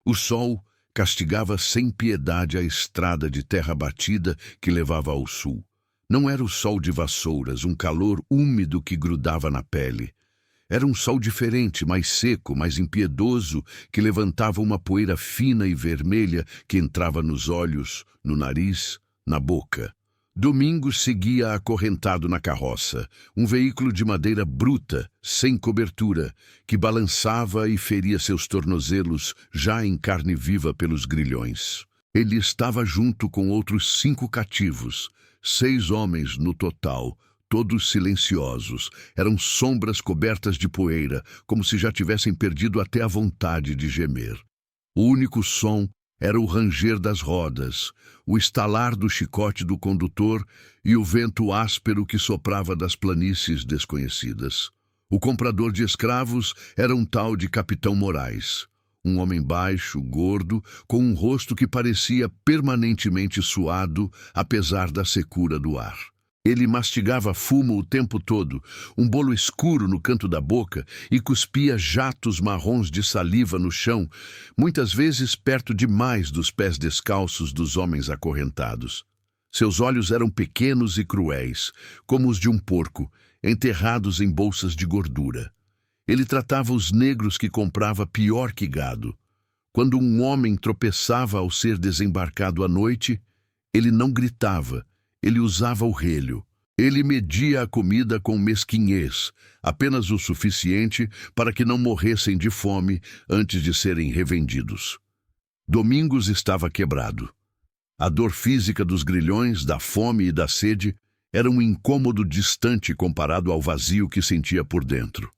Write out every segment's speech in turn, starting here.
O sol castigava sem piedade a estrada de terra batida que levava ao sul. Não era o sol de vassouras, um calor úmido que grudava na pele. Era um sol diferente, mais seco, mais impiedoso, que levantava uma poeira fina e vermelha que entrava nos olhos, no nariz, na boca. Domingos seguia acorrentado na carroça, um veículo de madeira bruta, sem cobertura, que balançava e feria seus tornozelos já em carne viva pelos grilhões. Ele estava junto com outros 5 cativos, 6 homens no total, todos silenciosos. Eram sombras cobertas de poeira, como se já tivessem perdido até a vontade de gemer. O único som era o ranger das rodas, o estalar do chicote do condutor e o vento áspero que soprava das planícies desconhecidas. O comprador de escravos era um tal de Capitão Moraes, um homem baixo, gordo, com um rosto que parecia permanentemente suado, apesar da secura do ar. Ele mastigava fumo o tempo todo, um bolo escuro no canto da boca, e cuspia jatos marrons de saliva no chão, muitas vezes perto demais dos pés descalços dos homens acorrentados. Seus olhos eram pequenos e cruéis, como os de um porco, enterrados em bolsas de gordura. Ele tratava os negros que comprava pior que gado. Quando um homem tropeçava ao ser desembarcado à noite, ele não gritava. Ele usava o relho. Ele media a comida com mesquinhez, apenas o suficiente para que não morressem de fome antes de serem revendidos. Domingos estava quebrado. A dor física dos grilhões, da fome e da sede era um incômodo distante comparado ao vazio que sentia por dentro.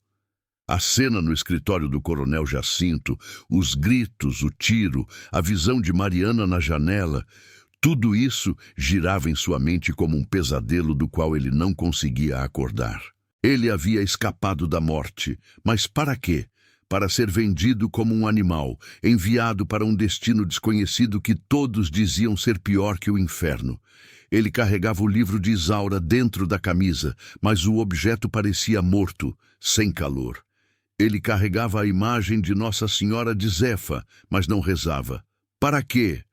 A cena no escritório do Coronel Jacinto, os gritos, o tiro, a visão de Mariana na janela, tudo isso girava em sua mente como um pesadelo do qual ele não conseguia acordar. Ele havia escapado da morte, mas para quê? Para ser vendido como um animal, enviado para um destino desconhecido que todos diziam ser pior que o inferno. Ele carregava o livro de Isaura dentro da camisa, mas o objeto parecia morto, sem calor. Ele carregava a imagem de Nossa Senhora de Zefa, mas não rezava. Para quê?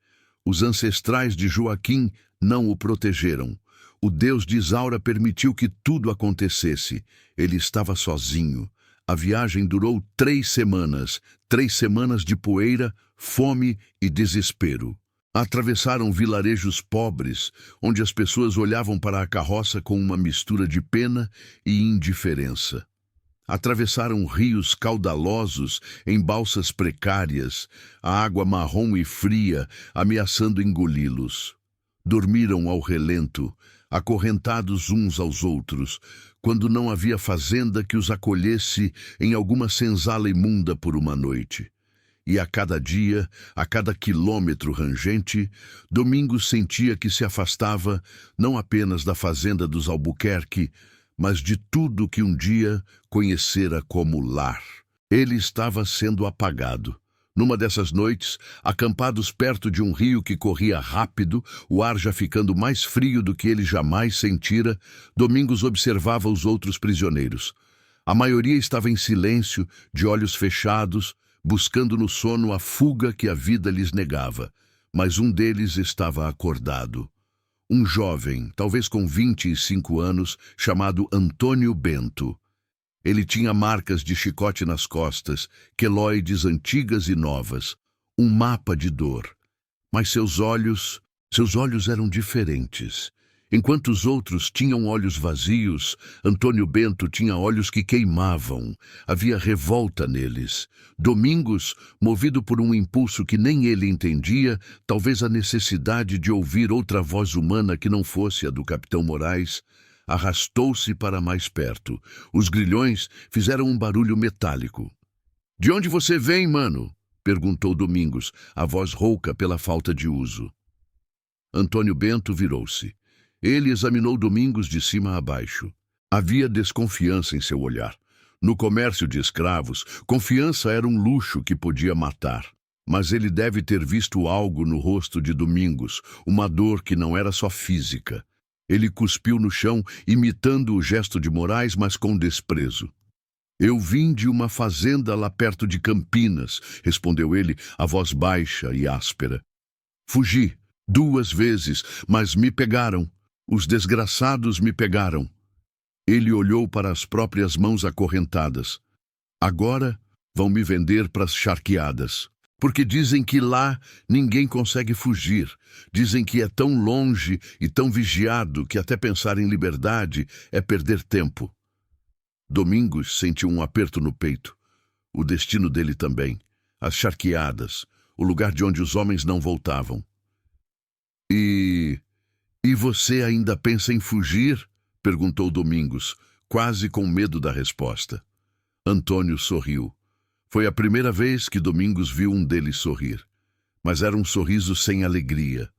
Os ancestrais de Joaquim não o protegeram. O Deus de Isaura permitiu que tudo acontecesse. Ele estava sozinho. A viagem durou 3 semanas, 3 semanas de poeira, fome e desespero. Atravessaram vilarejos pobres, onde as pessoas olhavam para a carroça com uma mistura de pena e indiferença. Atravessaram rios caudalosos em balsas precárias, a água marrom e fria ameaçando engoli-los. Dormiram ao relento, acorrentados uns aos outros, quando não havia fazenda que os acolhesse em alguma senzala imunda por uma noite. E a cada dia, a cada quilômetro rangente, Domingos sentia que se afastava não apenas da fazenda dos Albuquerque, mas de tudo que um dia conhecera como lar. Ele estava sendo apagado. Numa dessas noites, acampados perto de um rio que corria rápido, o ar já ficando mais frio do que ele jamais sentira, Domingos observava os outros prisioneiros. A maioria estava em silêncio, de olhos fechados, buscando no sono a fuga que a vida lhes negava. Mas um deles estava acordado. Um jovem, talvez com 25 anos, chamado Antônio Bento. Ele tinha marcas de chicote nas costas, queloides antigas e novas, um mapa de dor. Mas seus olhos eram diferentes. Enquanto os outros tinham olhos vazios, Antônio Bento tinha olhos que queimavam. Havia revolta neles. Domingos, movido por um impulso que nem ele entendia, talvez a necessidade de ouvir outra voz humana que não fosse a do Capitão Moraes, arrastou-se para mais perto. Os grilhões fizeram um barulho metálico. "De onde você vem, mano?" perguntou Domingos, a voz rouca pela falta de uso. Antônio Bento virou-se. Ele examinou Domingos de cima a baixo. Havia desconfiança em seu olhar. No comércio de escravos, confiança era um luxo que podia matar. Mas ele deve ter visto algo no rosto de Domingos, uma dor que não era só física. Ele cuspiu no chão, imitando o gesto de Moraes, mas com desprezo. Eu vim de uma fazenda lá perto de Campinas, respondeu ele, a voz baixa e áspera. Fugi 2 vezes, mas me pegaram. Os desgraçados me pegaram. Ele olhou para as próprias mãos acorrentadas. Agora vão me vender para as charqueadas. Porque dizem que lá ninguém consegue fugir. Dizem que é tão longe e tão vigiado que até pensar em liberdade é perder tempo. Domingos sentiu um aperto no peito. O destino dele também. As charqueadas, o lugar de onde os homens não voltavam. E você ainda pensa em fugir? Perguntou Domingos, quase com medo da resposta. Antônio sorriu. Foi a primeira vez que Domingos viu um deles sorrir. Mas era um sorriso sem alegria.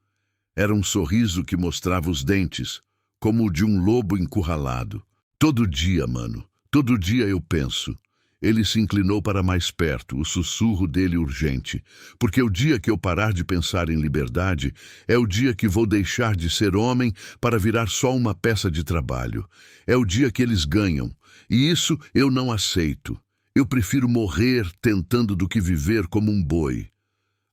Era um sorriso que mostrava os dentes, como o de um lobo encurralado. Todo dia, mano, todo dia eu penso. Ele se inclinou para mais perto, o sussurro dele urgente. Porque o dia que eu parar de pensar em liberdade é o dia que vou deixar de ser homem para virar só uma peça de trabalho. É o dia que eles ganham. E isso eu não aceito. Eu prefiro morrer tentando do que viver como um boi.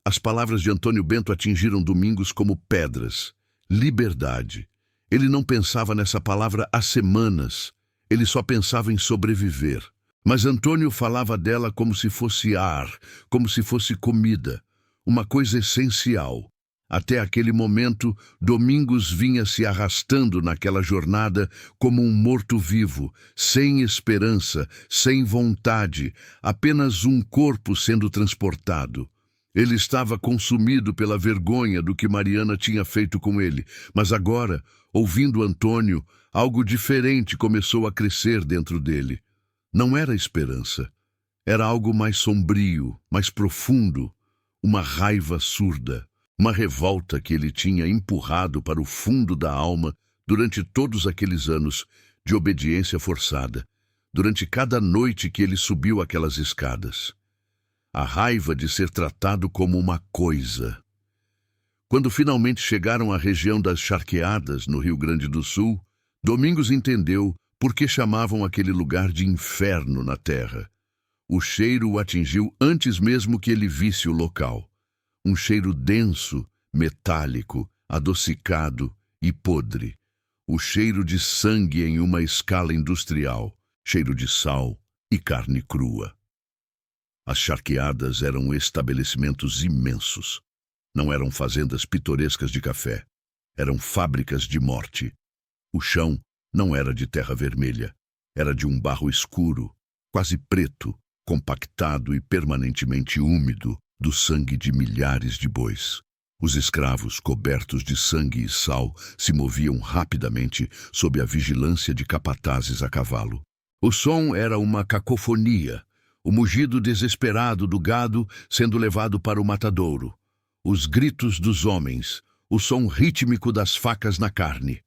As palavras de Antônio Bento atingiram Domingos como pedras. Liberdade. Ele não pensava nessa palavra há semanas. Ele só pensava em sobreviver. Mas Antônio falava dela como se fosse ar, como se fosse comida, uma coisa essencial. Até aquele momento, Domingos vinha se arrastando naquela jornada como um morto-vivo, sem esperança, sem vontade, apenas um corpo sendo transportado. Ele estava consumido pela vergonha do que Mariana tinha feito com ele, mas agora, ouvindo Antônio, algo diferente começou a crescer dentro dele. Não era esperança. Era algo mais sombrio, mais profundo, uma raiva surda, uma revolta que ele tinha empurrado para o fundo da alma durante todos aqueles anos de obediência forçada, durante cada noite que ele subiu aquelas escadas. A raiva de ser tratado como uma coisa. Quando finalmente chegaram à região das Charqueadas, no Rio Grande do Sul, Domingos entendeu por que chamavam aquele lugar de inferno na terra. O cheiro o atingiu antes mesmo que ele visse o local. Um cheiro denso, metálico, adocicado e podre. O cheiro de sangue em uma escala industrial, cheiro de sal e carne crua. As charqueadas eram estabelecimentos imensos. Não eram fazendas pitorescas de café. Eram fábricas de morte. O chão não era de terra vermelha. Era de um barro escuro, quase preto, compactado e permanentemente úmido do sangue de milhares de bois. Os escravos, cobertos de sangue e sal, se moviam rapidamente sob a vigilância de capatazes a cavalo. O som era uma cacofonia, o mugido desesperado do gado sendo levado para o matadouro, os gritos dos homens, o som rítmico das facas na carne.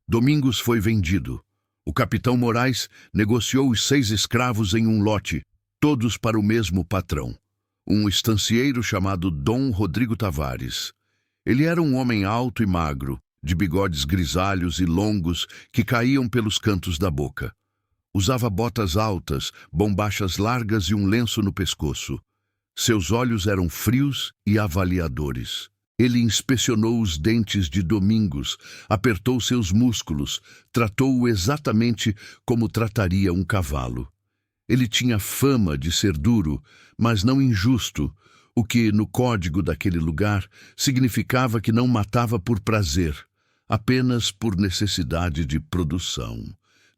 Domingos foi vendido. O capitão Moraes negociou os 6 escravos em um lote, todos para o mesmo patrão, um estancieiro chamado Dom Rodrigo Tavares. Ele era um homem alto e magro, de bigodes grisalhos e longos que caíam pelos cantos da boca. Usava botas altas, bombachas largas e um lenço no pescoço. Seus olhos eram frios e avaliadores. Ele inspecionou os dentes de Domingos, apertou seus músculos, tratou-o exatamente como trataria um cavalo. Ele tinha fama de ser duro, mas não injusto, o que, no código daquele lugar, significava que não matava por prazer, apenas por necessidade de produção.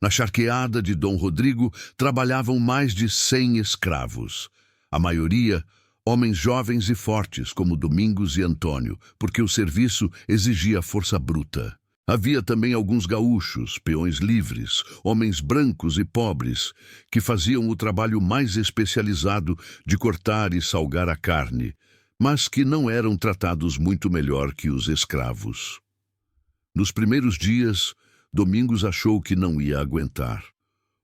Na charqueada de Dom Rodrigo trabalhavam mais de 100 escravos. A maioria, homens jovens e fortes como Domingos e Antônio, porque o serviço exigia força bruta. Havia também alguns gaúchos, peões livres, homens brancos e pobres, que faziam o trabalho mais especializado de cortar e salgar a carne, mas que não eram tratados muito melhor que os escravos. Nos primeiros dias, Domingos achou que não ia aguentar.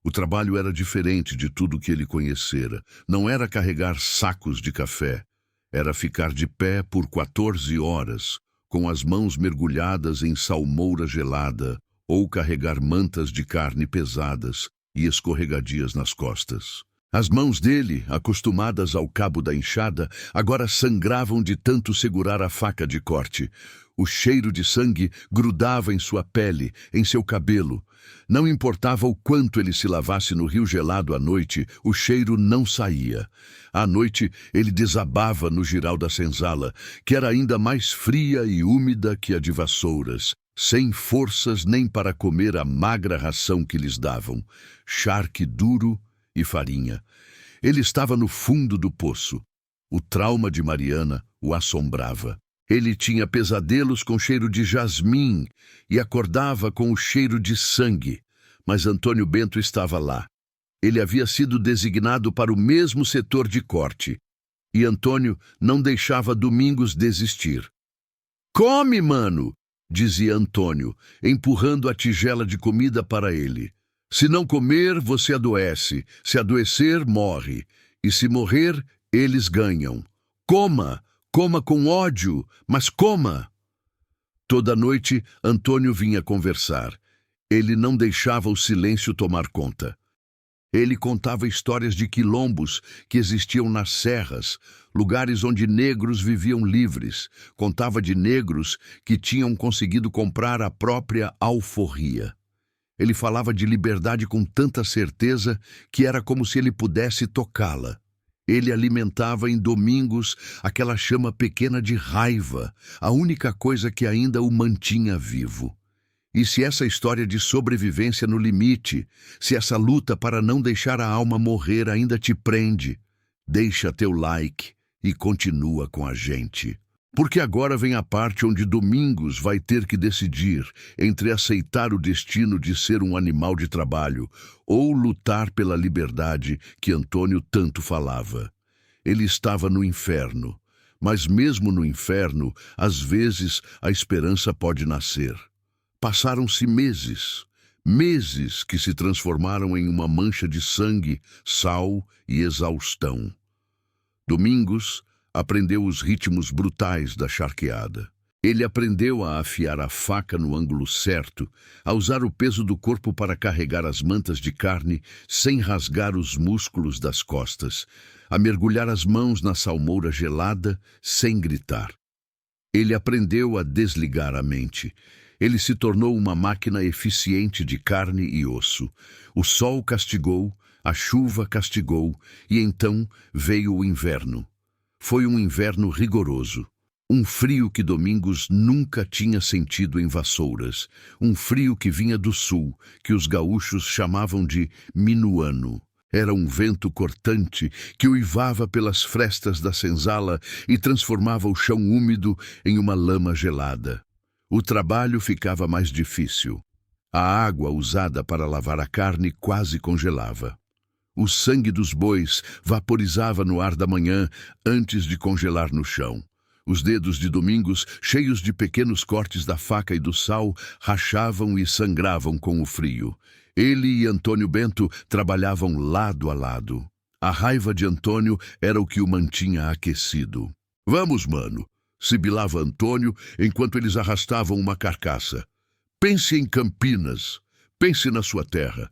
O trabalho era diferente de tudo que ele conhecera. Não era carregar sacos de café. Era ficar de pé por 14 horas, com as mãos mergulhadas em salmoura gelada, ou carregar mantas de carne pesadas, e escorregadias nas costas. As mãos dele, acostumadas ao cabo da enxada, agora sangravam de tanto segurar a faca de corte. O cheiro de sangue grudava em sua pele, em seu cabelo. Não importava o quanto ele se lavasse no rio gelado à noite, o cheiro não saía. À noite, ele desabava no jiral da senzala, que era ainda mais fria e úmida que a de Vassouras, sem forças nem para comer a magra ração que lhes davam, charque duro e farinha. Ele estava no fundo do poço. O trauma de Mariana o assombrava. Ele tinha pesadelos com cheiro de jasmim e acordava com o cheiro de sangue. Mas Antônio Bento estava lá. Ele havia sido designado para o mesmo setor de corte. E Antônio não deixava Domingos desistir. "Come, mano!" dizia Antônio, empurrando a tigela de comida para ele. "Se não comer, você adoece. Se adoecer, morre. E se morrer, eles ganham. Coma! Coma com ódio, mas coma!" Toda noite, Antônio vinha conversar. Ele não deixava o silêncio tomar conta. Ele contava histórias de quilombos que existiam nas serras, lugares onde negros viviam livres. Contava de negros que tinham conseguido comprar a própria alforria. Ele falava de liberdade com tanta certeza que era como se ele pudesse tocá-la. Ele alimentava em Domingos aquela chama pequena de raiva, a única coisa que ainda o mantinha vivo. E se essa história de sobrevivência no limite, se essa luta para não deixar a alma morrer ainda te prende, deixa teu like e continua com a gente. Porque agora vem a parte onde Domingos vai ter que decidir entre aceitar o destino de ser um animal de trabalho ou lutar pela liberdade que Antônio tanto falava. Ele estava no inferno, mas mesmo no inferno, às vezes a esperança pode nascer. Passaram-se meses, meses que se transformaram em uma mancha de sangue, sal e exaustão. Domingos aprendeu os ritmos brutais da charqueada. Ele aprendeu a afiar a faca no ângulo certo, a usar o peso do corpo para carregar as mantas de carne sem rasgar os músculos das costas, a mergulhar as mãos na salmoura gelada sem gritar. Ele aprendeu a desligar a mente. Ele se tornou uma máquina eficiente de carne e osso. O sol castigou, a chuva castigou, e então veio o inverno. Foi um inverno rigoroso. Um frio que Domingos nunca tinha sentido em Vassouras. Um frio que vinha do sul, que os gaúchos chamavam de minuano. Era um vento cortante que uivava pelas frestas da senzala e transformava o chão úmido em uma lama gelada. O trabalho ficava mais difícil. A água usada para lavar a carne quase congelava. O sangue dos bois vaporizava no ar da manhã antes de congelar no chão. Os dedos de Domingos, cheios de pequenos cortes da faca e do sal, rachavam e sangravam com o frio. Ele e Antônio Bento trabalhavam lado a lado. A raiva de Antônio era o que o mantinha aquecido. "Vamos, mano", sibilava Antônio enquanto eles arrastavam uma carcaça. "Pense em Campinas. Pense na sua terra.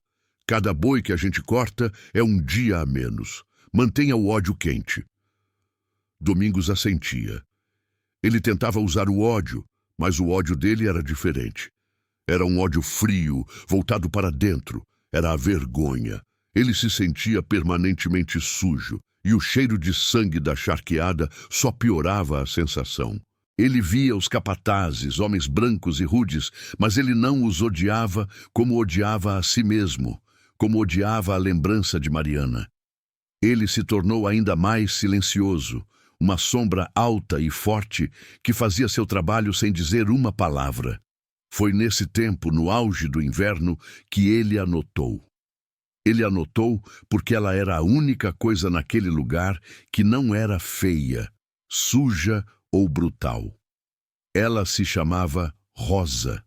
Cada boi que a gente corta é um dia a menos. Mantenha o ódio quente." Domingos assentia. Ele tentava usar o ódio, mas o ódio dele era diferente. Era um ódio frio, voltado para dentro. Era a vergonha. Ele se sentia permanentemente sujo, e o cheiro de sangue da charqueada só piorava a sensação. Ele via os capatazes, homens brancos e rudes, mas ele não os odiava como odiava a si mesmo, como odiava a lembrança de Mariana. Ele se tornou ainda mais silencioso, uma sombra alta e forte que fazia seu trabalho sem dizer uma palavra. Foi nesse tempo, no auge do inverno, que ele a notou. Ele a notou porque ela era a única coisa naquele lugar que não era feia, suja ou brutal. Ela se chamava Rosa,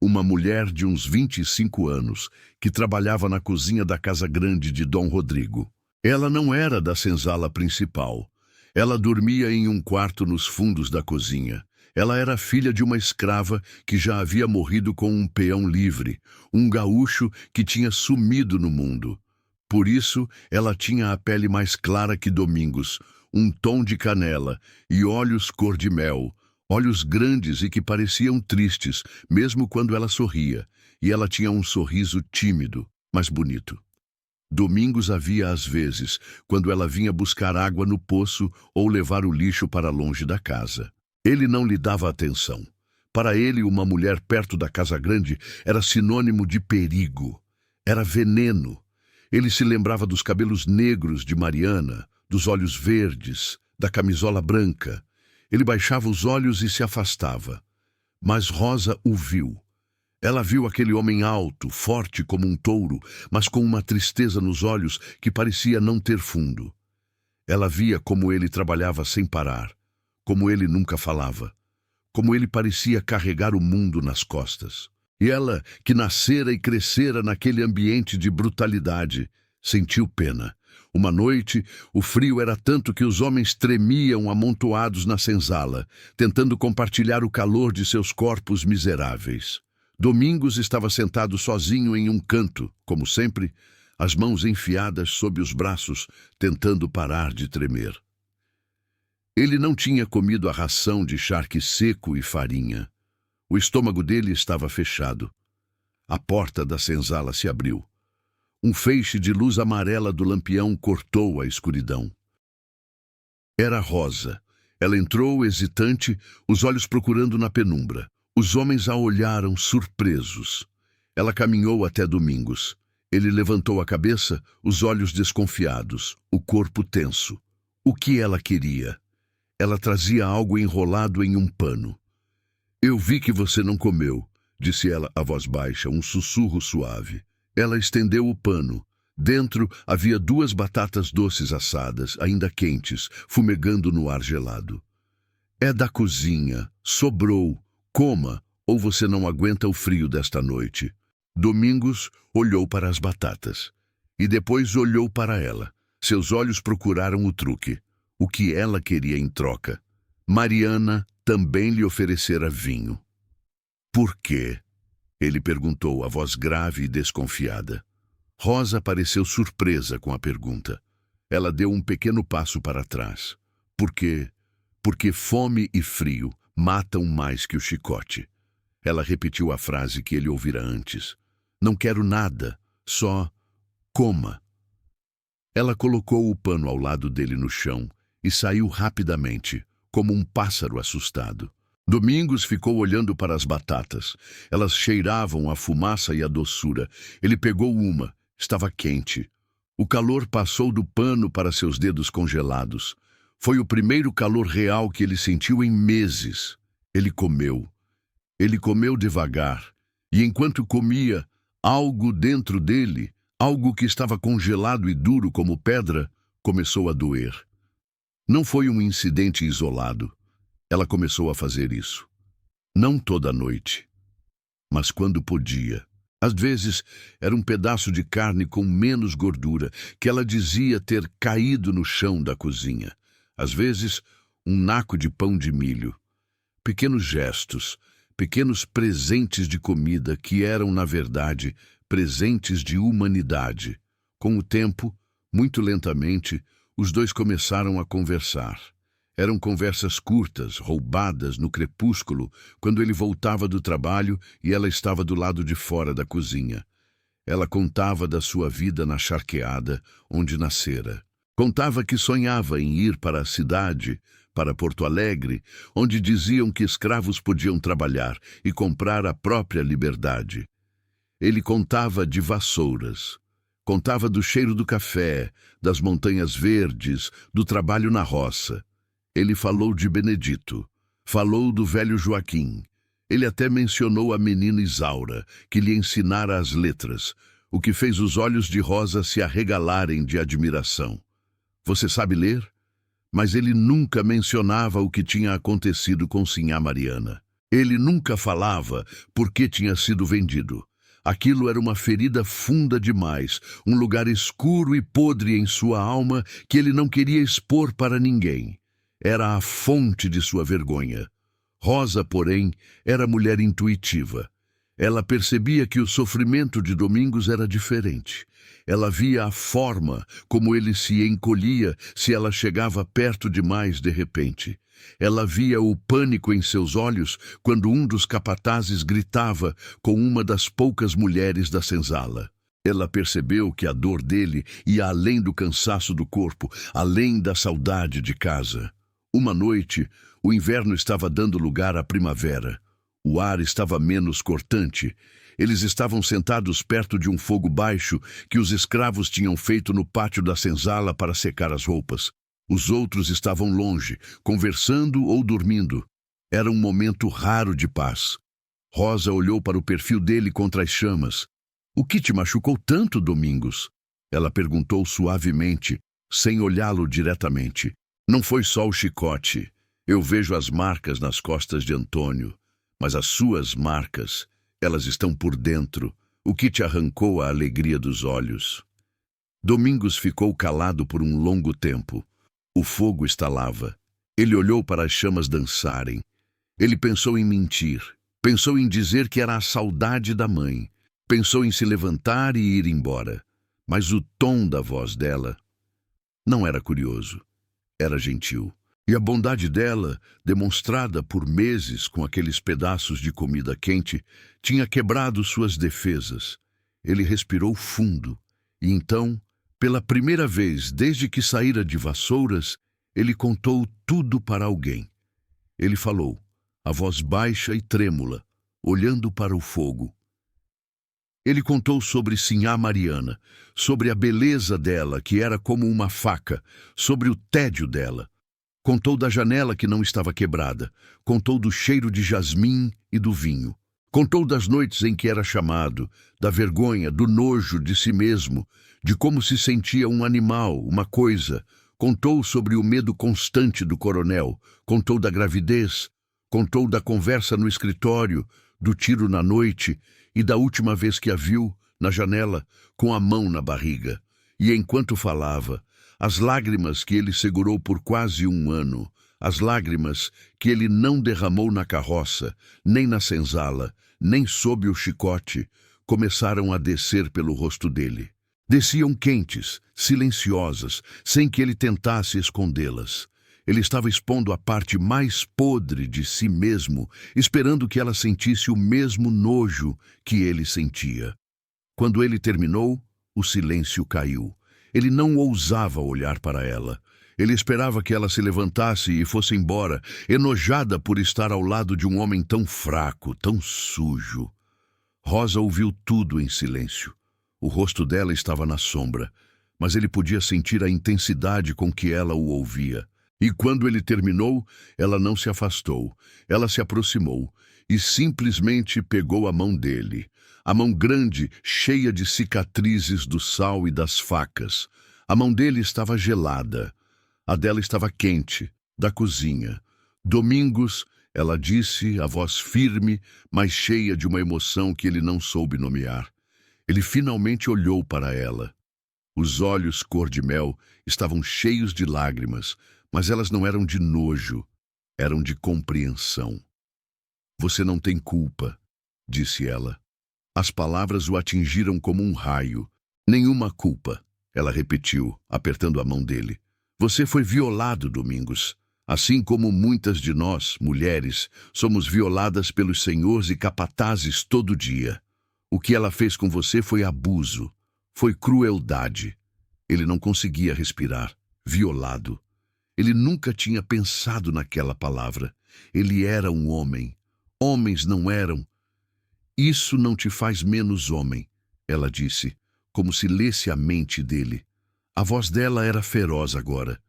uma mulher de uns 25 anos que trabalhava na cozinha da casa grande de Dom Rodrigo. Ela não era da senzala principal. Ela dormia em um quarto nos fundos da cozinha. Ela era filha de uma escrava que já havia morrido com um peão livre, um gaúcho que tinha sumido no mundo. Por isso, ela tinha a pele mais clara que Domingos, um tom de canela e olhos cor de mel, olhos grandes e que pareciam tristes, mesmo quando ela sorria, e ela tinha um sorriso tímido, mas bonito. Domingos havia às vezes, quando ela vinha buscar água no poço ou levar o lixo para longe da casa. Ele não lhe dava atenção. Para ele, uma mulher perto da casa grande era sinônimo de perigo. Era veneno. Ele se lembrava dos cabelos negros de Mariana, dos olhos verdes, da camisola branca. Ele baixava os olhos e se afastava. Mas Rosa o viu. Ela viu aquele homem alto, forte como um touro, mas com uma tristeza nos olhos que parecia não ter fundo. Ela via como ele trabalhava sem parar, como ele nunca falava, como ele parecia carregar o mundo nas costas. E ela, que nascera e crescera naquele ambiente de brutalidade, sentiu pena. Uma noite, o frio era tanto que os homens tremiam amontoados na senzala, tentando compartilhar o calor de seus corpos miseráveis. Domingos estava sentado sozinho em um canto, como sempre, as mãos enfiadas sob os braços, tentando parar de tremer. Ele não tinha comido a ração de charque seco e farinha. O estômago dele estava fechado. A porta da senzala se abriu. Um feixe de luz amarela do lampião cortou a escuridão. Era Rosa. Ela entrou hesitante, os olhos procurando na penumbra. Os homens a olharam surpresos. Ela caminhou até Domingos. Ele levantou a cabeça, os olhos desconfiados, o corpo tenso. O que ela queria? Ela trazia algo enrolado em um pano. "Eu vi que você não comeu", disse ela a voz baixa, um sussurro suave. Ela estendeu o pano. Dentro havia 2 batatas doces assadas, ainda quentes, fumegando no ar gelado. "É da cozinha. Sobrou. Coma, ou você não aguenta o frio desta noite." Domingos olhou para as batatas. E depois olhou para ela. Seus olhos procuraram o truque. O que ela queria em troca. Mariana também lhe oferecera vinho. "Por quê?" ele perguntou, a voz grave e desconfiada. Rosa pareceu surpresa com a pergunta. Ela deu um pequeno passo para trás. "Por quê? Porque fome e frio matam mais que o chicote." Ela repetiu a frase que ele ouvira antes. "Não quero nada, só coma." Ela colocou o pano ao lado dele no chão e saiu rapidamente, como um pássaro assustado. Domingos ficou olhando para as batatas. Elas cheiravam a fumaça e a doçura. Ele pegou uma. Estava quente. O calor passou do pano para seus dedos congelados. Foi o primeiro calor real que ele sentiu em meses. Ele comeu. Ele comeu devagar. E enquanto comia, algo dentro dele, algo que estava congelado e duro como pedra, começou a doer. Não foi um incidente isolado. Ela começou a fazer isso. Não toda noite, mas quando podia. Às vezes, era um pedaço de carne com menos gordura que ela dizia ter caído no chão da cozinha. Às vezes, um naco de pão de milho. Pequenos gestos, pequenos presentes de comida que eram, na verdade, presentes de humanidade. Com o tempo, muito lentamente, os dois começaram a conversar. Eram conversas curtas, roubadas no crepúsculo, quando ele voltava do trabalho e ela estava do lado de fora da cozinha. Ela contava da sua vida na charqueada, onde nascera. Contava que sonhava em ir para a cidade, para Porto Alegre, onde diziam que escravos podiam trabalhar e comprar a própria liberdade. Ele contava de Vassouras. Contava do cheiro do café, das montanhas verdes, do trabalho na roça. Ele falou de Benedito, falou do velho Joaquim. Ele até mencionou a menina Isaura, que lhe ensinara as letras, o que fez os olhos de Rosa se arregalarem de admiração. Você sabe ler? Mas ele nunca mencionava o que tinha acontecido com Sinhá Mariana. Ele nunca falava por que tinha sido vendido. Aquilo era uma ferida funda demais, um lugar escuro e podre em sua alma que ele não queria expor para ninguém. Era a fonte de sua vergonha. Rosa, porém, era mulher intuitiva. Ela percebia que o sofrimento de Domingos era diferente. Ela via a forma como ele se encolhia se ela chegava perto demais de repente. Ela via o pânico em seus olhos quando um dos capatazes gritava com uma das poucas mulheres da senzala. Ela percebeu que a dor dele ia além do cansaço do corpo, além da saudade de casa. Uma noite, o inverno estava dando lugar à primavera. O ar estava menos cortante. Eles estavam sentados perto de um fogo baixo que os escravos tinham feito no pátio da senzala para secar as roupas. Os outros estavam longe, conversando ou dormindo. Era um momento raro de paz. Rosa olhou para o perfil dele contra as chamas. "O que te machucou tanto, Domingos?" Ela perguntou suavemente, sem olhá-lo diretamente. "Não foi só o chicote. Eu vejo as marcas nas costas de Antônio. Mas as suas marcas, elas estão por dentro. O que te arrancou a alegria dos olhos?" Domingos ficou calado por um longo tempo. O fogo estalava. Ele olhou para as chamas dançarem. Ele pensou em mentir. Pensou em dizer que era a saudade da mãe. Pensou em se levantar e ir embora. Mas o tom da voz dela não era curioso. Era gentil. E a bondade dela, demonstrada por meses com aqueles pedaços de comida quente, tinha quebrado suas defesas. Ele respirou fundo. E então, pela primeira vez desde que saíra de Vassouras, ele contou tudo para alguém. Ele falou, a voz baixa e trêmula, olhando para o fogo. Ele contou sobre Sinhá Mariana, sobre a beleza dela, que era como uma faca, sobre o tédio dela. Contou da janela que não estava quebrada. Contou do cheiro de jasmim e do vinho. Contou das noites em que era chamado, da vergonha, do nojo de si mesmo, de como se sentia um animal, uma coisa. Contou sobre o medo constante do coronel. Contou da gravidez. Contou da conversa no escritório, do tiro na noite e da última vez que a viu, na janela, com a mão na barriga. E enquanto falava, as lágrimas que ele segurou por quase um ano, as lágrimas que ele não derramou na carroça, nem na senzala, nem sob o chicote, começaram a descer pelo rosto dele. Desciam quentes, silenciosas, sem que ele tentasse escondê-las. Ele estava expondo a parte mais podre de si mesmo, esperando que ela sentisse o mesmo nojo que ele sentia. Quando ele terminou, o silêncio caiu. Ele não ousava olhar para ela. Ele esperava que ela se levantasse e fosse embora, enojada por estar ao lado de um homem tão fraco, tão sujo. Rosa ouviu tudo em silêncio. O rosto dela estava na sombra, mas ele podia sentir a intensidade com que ela o ouvia. E quando ele terminou, ela não se afastou. Ela se aproximou e simplesmente pegou a mão dele. A mão grande, cheia de cicatrizes do sal e das facas. A mão dele estava gelada. A dela estava quente, da cozinha. Domingos, ela disse, a voz firme, mas cheia de uma emoção que ele não soube nomear. Ele finalmente olhou para ela. Os olhos cor-de-mel estavam cheios de lágrimas, mas elas não eram de nojo, eram de compreensão. "Você não tem culpa", disse ela. As palavras o atingiram como um raio. "Nenhuma culpa", ela repetiu, apertando a mão dele. "Você foi violado, Domingos. Assim como muitas de nós, mulheres, somos violadas pelos senhores e capatazes todo dia. O que ela fez com você foi abuso, foi crueldade." Ele não conseguia respirar. Violado. Ele nunca tinha pensado naquela palavra. Ele era um homem. Homens não eram. "Isso não te faz menos homem", ela disse, como se lesse a mente dele. A voz dela era feroz agora.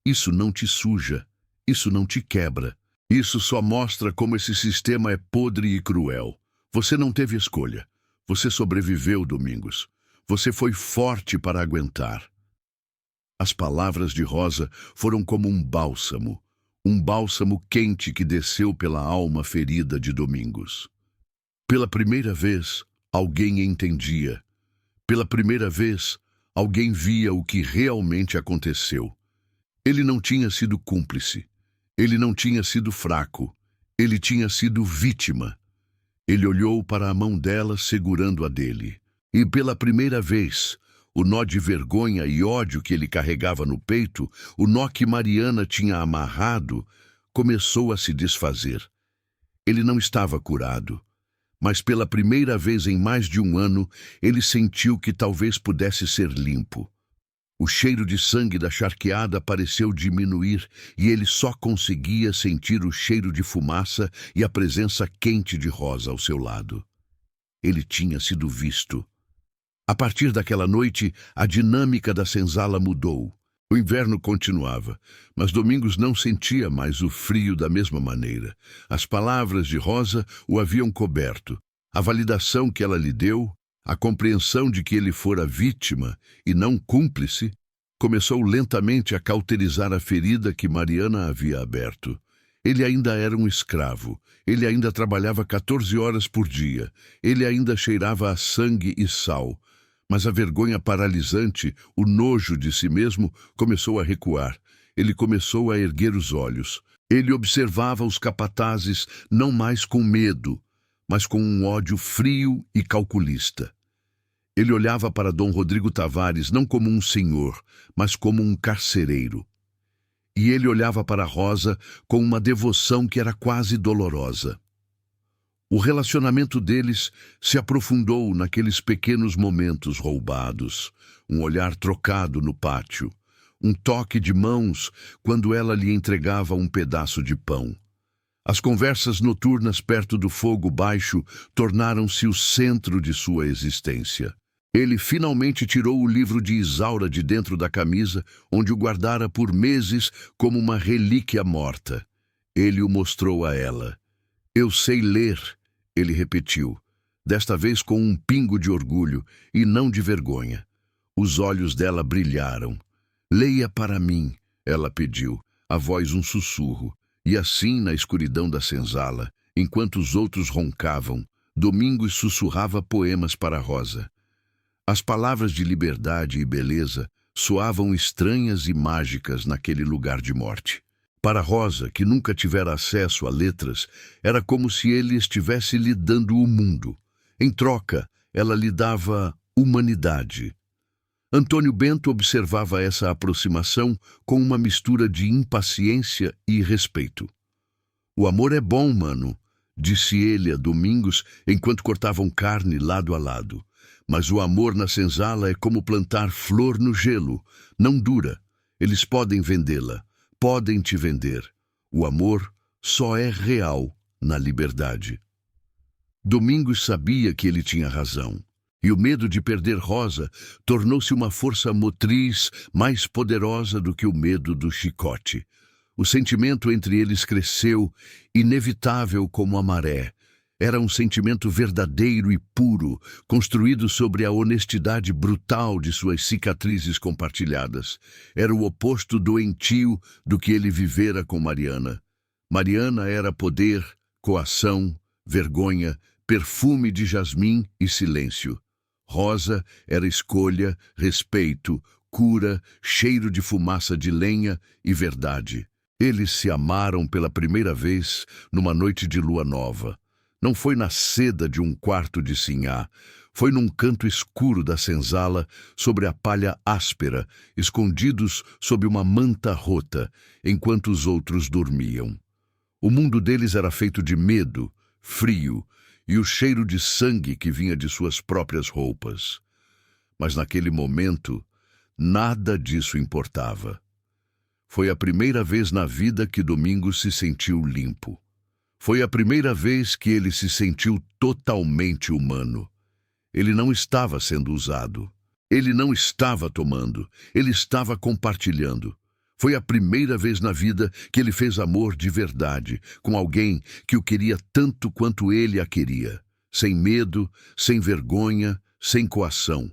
"Isso não te suja. Isso não te quebra. Isso só mostra como esse sistema é podre e cruel. Você não teve escolha. Você sobreviveu, Domingos. Você foi forte para aguentar." As palavras de Rosa foram como um bálsamo quente que desceu pela alma ferida de Domingos. Pela primeira vez, alguém entendia. Pela primeira vez, alguém via o que realmente aconteceu. Ele não tinha sido cúmplice. Ele não tinha sido fraco. Ele tinha sido vítima. Ele olhou para a mão dela segurando a dele. E pela primeira vez, o nó de vergonha e ódio que ele carregava no peito, o nó que Mariana tinha amarrado, começou a se desfazer. Ele não estava curado, mas pela primeira vez em mais de um ano, ele sentiu que talvez pudesse ser limpo. O cheiro de sangue da charqueada pareceu diminuir e ele só conseguia sentir o cheiro de fumaça e a presença quente de Rosa ao seu lado. Ele tinha sido visto. A partir daquela noite, a dinâmica da senzala mudou. O inverno continuava, mas Domingos não sentia mais o frio da mesma maneira. As palavras de Rosa o haviam coberto. A validação que ela lhe deu, a compreensão de que ele fora vítima e não cúmplice, começou lentamente a cauterizar a ferida que Mariana havia aberto. Ele ainda era um escravo, ele ainda trabalhava 14 horas por dia, ele ainda cheirava a sangue e sal, mas a vergonha paralisante, o nojo de si mesmo, começou a recuar. Ele começou a erguer os olhos. Ele observava os capatazes não mais com medo, mas com um ódio frio e calculista. Ele olhava para Dom Rodrigo Tavares não como um senhor, mas como um carcereiro. E ele olhava para Rosa com uma devoção que era quase dolorosa. O relacionamento deles se aprofundou naqueles pequenos momentos roubados, um olhar trocado no pátio, um toque de mãos quando ela lhe entregava um pedaço de pão. As conversas noturnas perto do fogo baixo tornaram-se o centro de sua existência. Ele finalmente tirou o livro de Isaura de dentro da camisa, onde o guardara por meses como uma relíquia morta. Ele o mostrou a ela. "Eu sei ler", ele repetiu, desta vez com um pingo de orgulho e não de vergonha. Os olhos dela brilharam. "Leia para mim", ela pediu, a voz um sussurro. E assim, na escuridão da senzala, enquanto os outros roncavam, Domingos sussurrava poemas para Rosa. As palavras de liberdade e beleza soavam estranhas e mágicas naquele lugar de morte. Para Rosa, que nunca tivera acesso a letras, era como se ele estivesse lhe dando o mundo. Em troca, ela lhe dava humanidade. Antônio Bento observava essa aproximação com uma mistura de impaciência e respeito. "O amor é bom, mano", disse ele a Domingos enquanto cortavam carne lado a lado. "Mas o amor na senzala é como plantar flor no gelo. Não dura. Eles podem vendê-la. Podem te vender. O amor só é real na liberdade." Domingos sabia que ele tinha razão. E o medo de perder Rosa tornou-se uma força motriz mais poderosa do que o medo do chicote. O sentimento entre eles cresceu, inevitável como a maré. Era um sentimento verdadeiro e puro, construído sobre a honestidade brutal de suas cicatrizes compartilhadas. Era o oposto doentio do que ele vivera com Mariana. Mariana era poder, coação, vergonha, perfume de jasmim e silêncio. Rosa era escolha, respeito, cura, cheiro de fumaça de lenha e verdade. Eles se amaram pela primeira vez numa noite de lua nova. Não foi na seda de um quarto de sinhá, foi num canto escuro da senzala, sobre a palha áspera, escondidos sob uma manta rota, enquanto os outros dormiam. O mundo deles era feito de medo, frio, e o cheiro de sangue que vinha de suas próprias roupas. Mas naquele momento, nada disso importava. Foi a primeira vez na vida que Domingos se sentiu limpo. Foi a primeira vez que ele se sentiu totalmente humano. Ele não estava sendo usado. Ele não estava tomando. Ele estava compartilhando. Foi a primeira vez na vida que ele fez amor de verdade, com alguém que o queria tanto quanto ele a queria. Sem medo, sem vergonha, sem coação.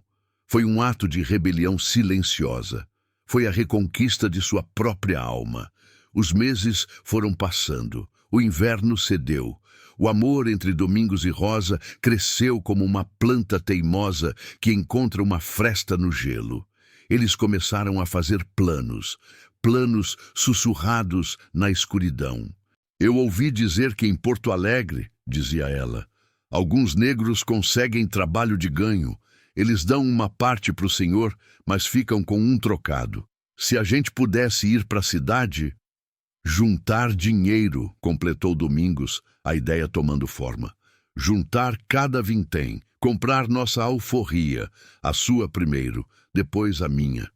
Foi um ato de rebelião silenciosa. Foi a reconquista de sua própria alma. Os meses foram passando. O inverno cedeu. O amor entre Domingos e Rosa cresceu como uma planta teimosa que encontra uma fresta no gelo. Eles começaram a fazer planos sussurrados na escuridão. Eu ouvi dizer que em Porto Alegre, dizia ela, alguns negros conseguem trabalho de ganho. Eles dão uma parte para o senhor, mas ficam com um trocado. Se a gente pudesse ir para a cidade... Juntar dinheiro, completou Domingos, a ideia tomando forma. Juntar cada vintém, comprar nossa alforria, a sua primeiro, depois a minha.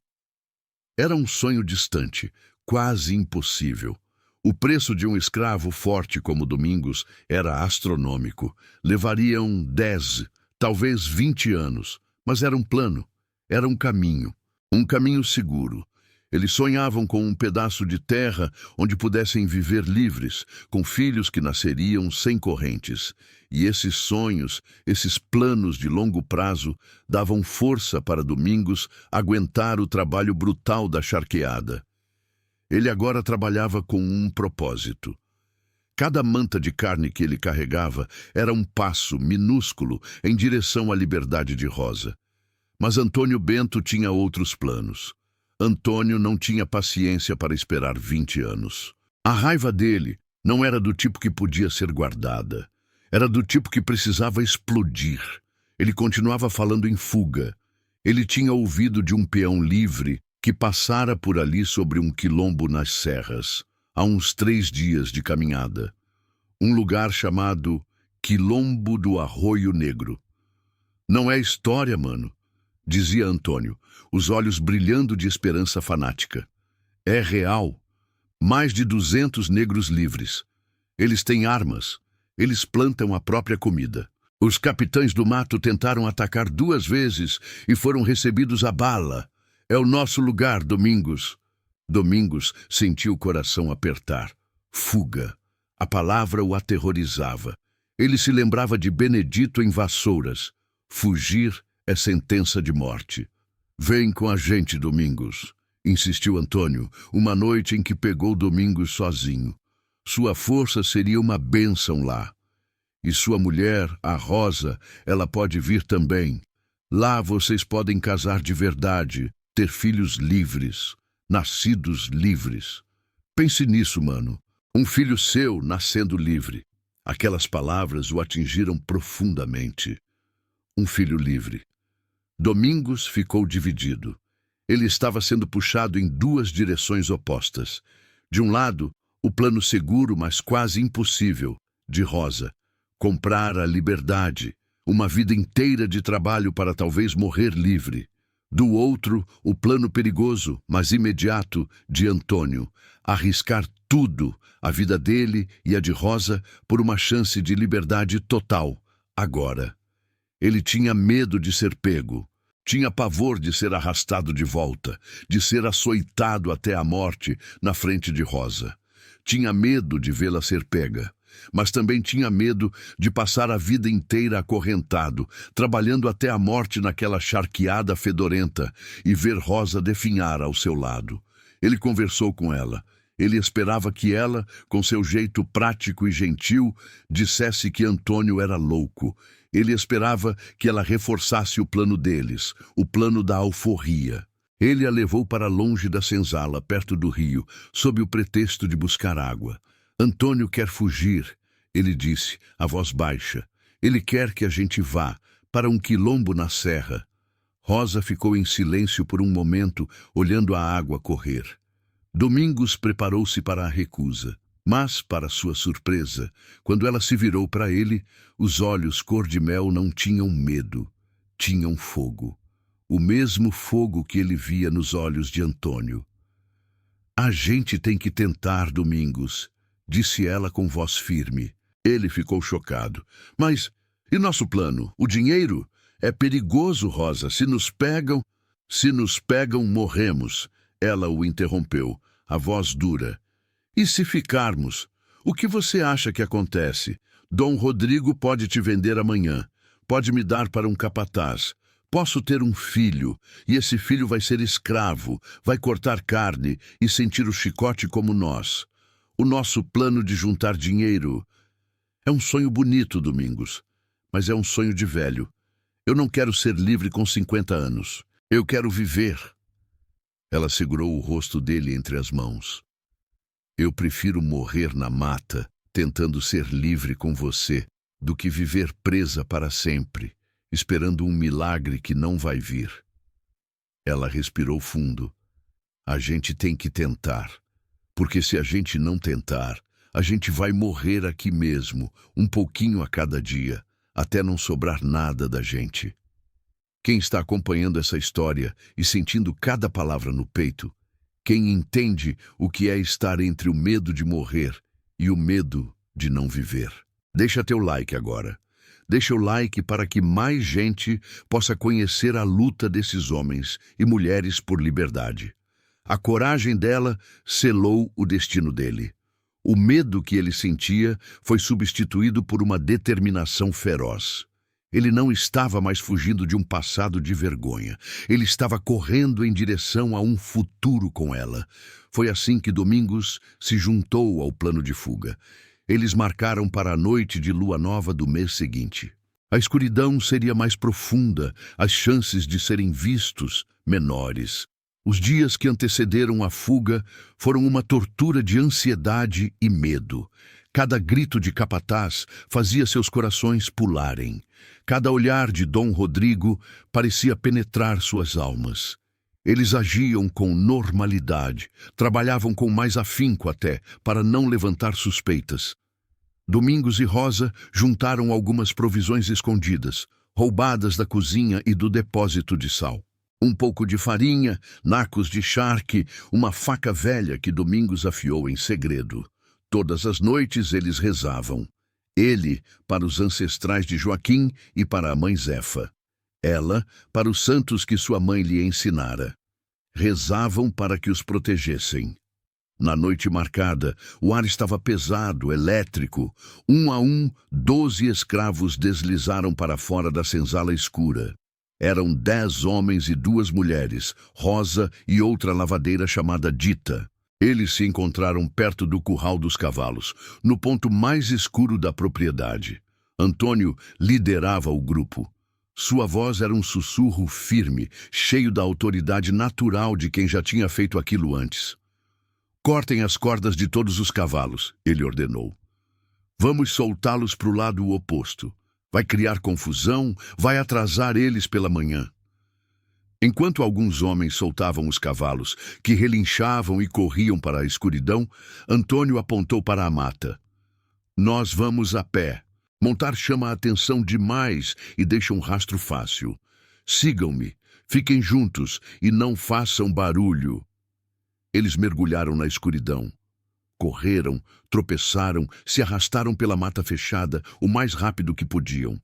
Era um sonho distante, quase impossível. O preço de um escravo forte como Domingos era astronômico. Levariam 10, talvez 20 anos, mas era um plano, era um caminho seguro. Eles sonhavam com um pedaço de terra onde pudessem viver livres, com filhos que nasceriam sem correntes. E esses sonhos, esses planos de longo prazo, davam força para Domingos aguentar o trabalho brutal da charqueada. Ele agora trabalhava com um propósito. Cada manta de carne que ele carregava era um passo minúsculo em direção à liberdade de Rosa. Mas Antônio Bento tinha outros planos. Antônio não tinha paciência para esperar 20 anos. A raiva dele não era do tipo que podia ser guardada. Era do tipo que precisava explodir. Ele continuava falando em fuga. Ele tinha ouvido de um peão livre que passara por ali sobre um quilombo nas serras, há uns 3 dias de caminhada. Um lugar chamado Quilombo do Arroio Negro. Não é história, mano, dizia Antônio, os olhos brilhando de esperança fanática. É real. Mais de 200 negros livres. Eles têm armas. Eles plantam a própria comida. Os capitães do mato tentaram atacar 2 vezes e foram recebidos a bala. É o nosso lugar, Domingos. Domingos sentiu o coração apertar. Fuga. A palavra o aterrorizava. Ele se lembrava de Benedito em Vassouras. Fugir é sentença de morte. Vem com a gente, Domingos, insistiu Antônio, uma noite em que pegou Domingos sozinho. Sua força seria uma bênção lá. E sua mulher, a Rosa, ela pode vir também. Lá vocês podem casar de verdade, ter filhos livres, nascidos livres. Pense nisso, mano. Um filho seu nascendo livre. Aquelas palavras o atingiram profundamente. Um filho livre. Domingos ficou dividido. Ele estava sendo puxado em 2 direções opostas. De um lado, o plano seguro, mas quase impossível, de Rosa. Comprar a liberdade, uma vida inteira de trabalho para talvez morrer livre. Do outro, o plano perigoso, mas imediato, de Antônio. Arriscar tudo, a vida dele e a de Rosa, por uma chance de liberdade total, agora. Ele tinha medo de ser pego. Tinha pavor de ser arrastado de volta, de ser açoitado até a morte na frente de Rosa. Tinha medo de vê-la ser pega, mas também tinha medo de passar a vida inteira acorrentado, trabalhando até a morte naquela charqueada fedorenta e ver Rosa definhar ao seu lado. Ele conversou com ela. Ele esperava que ela, com seu jeito prático e gentil, dissesse que Antônio era louco. Ele esperava que ela reforçasse o plano deles, o plano da alforria. Ele a levou para longe da senzala, perto do rio, sob o pretexto de buscar água. Antônio quer fugir, ele disse, a voz baixa. Ele quer que a gente vá para um quilombo na serra. Rosa ficou em silêncio por um momento, olhando a água correr. Domingos preparou-se para a recusa. Mas, para sua surpresa, quando ela se virou para ele, os olhos cor-de-mel não tinham medo, tinham fogo. O mesmo fogo que ele via nos olhos de Antônio. A gente tem que tentar, Domingos, disse ela com voz firme. Ele ficou chocado. Mas, e nosso plano? O dinheiro? É perigoso, Rosa. Se nos pegam, morremos. Ela o interrompeu, a voz dura. E se ficarmos? O que você acha que acontece? Dom Rodrigo pode te vender amanhã. Pode me dar para um capataz. Posso ter um filho, e esse filho vai ser escravo, vai cortar carne e sentir o chicote como nós. O nosso plano de juntar dinheiro é um sonho bonito, Domingos, mas é um sonho de velho. Eu não quero ser livre com 50 anos. Eu quero viver. Ela segurou o rosto dele entre as mãos. Eu prefiro morrer na mata, tentando ser livre com você do que viver presa para sempre, esperando um milagre que não vai vir. Ela respirou fundo. A gente tem que tentar, porque se a gente não tentar, a gente vai morrer aqui mesmo, um pouquinho a cada dia, até não sobrar nada da gente. Quem está acompanhando essa história e sentindo cada palavra no peito, quem entende o que é estar entre o medo de morrer e o medo de não viver. Deixa teu like agora. Deixa o like para que mais gente possa conhecer a luta desses homens e mulheres por liberdade. A coragem dela selou o destino dele. O medo que ele sentia foi substituído por uma determinação feroz. Ele não estava mais fugindo de um passado de vergonha. Ele estava correndo em direção a um futuro com ela. Foi assim que Domingos se juntou ao plano de fuga. Eles marcaram para a noite de lua nova do mês seguinte. A escuridão seria mais profunda, as chances de serem vistos menores. Os dias que antecederam a fuga foram uma tortura de ansiedade e medo. Cada grito de capataz fazia seus corações pularem. Cada olhar de Dom Rodrigo parecia penetrar suas almas. Eles agiam com normalidade, trabalhavam com mais afinco até, para não levantar suspeitas. Domingos e Rosa juntaram algumas provisões escondidas, roubadas da cozinha e do depósito de sal. Um pouco de farinha, nacos de charque, uma faca velha que Domingos afiou em segredo. Todas as noites eles rezavam. Ele para os ancestrais de Joaquim e para a mãe Zefa. Ela para os santos que sua mãe lhe ensinara. Rezavam para que os protegessem. Na noite marcada, o ar estava pesado, elétrico. Um a um, 12 escravos deslizaram para fora da senzala escura. Eram 10 homens e 2 mulheres, Rosa e outra lavadeira chamada Dita. Eles se encontraram perto do curral dos cavalos, no ponto mais escuro da propriedade. Antônio liderava o grupo. Sua voz era um sussurro firme, cheio da autoridade natural de quem já tinha feito aquilo antes. Cortem as cordas de todos os cavalos, ele ordenou. Vamos soltá-los para o lado oposto. Vai criar confusão, vai atrasar eles pela manhã. Enquanto alguns homens soltavam os cavalos, que relinchavam e corriam para a escuridão, Antônio apontou para a mata. Nós vamos a pé. Montar chama a atenção demais e deixa um rastro fácil. Sigam-me, fiquem juntos e não façam barulho. Eles mergulharam na escuridão. Correram, tropeçaram, se arrastaram pela mata fechada o mais rápido que podiam.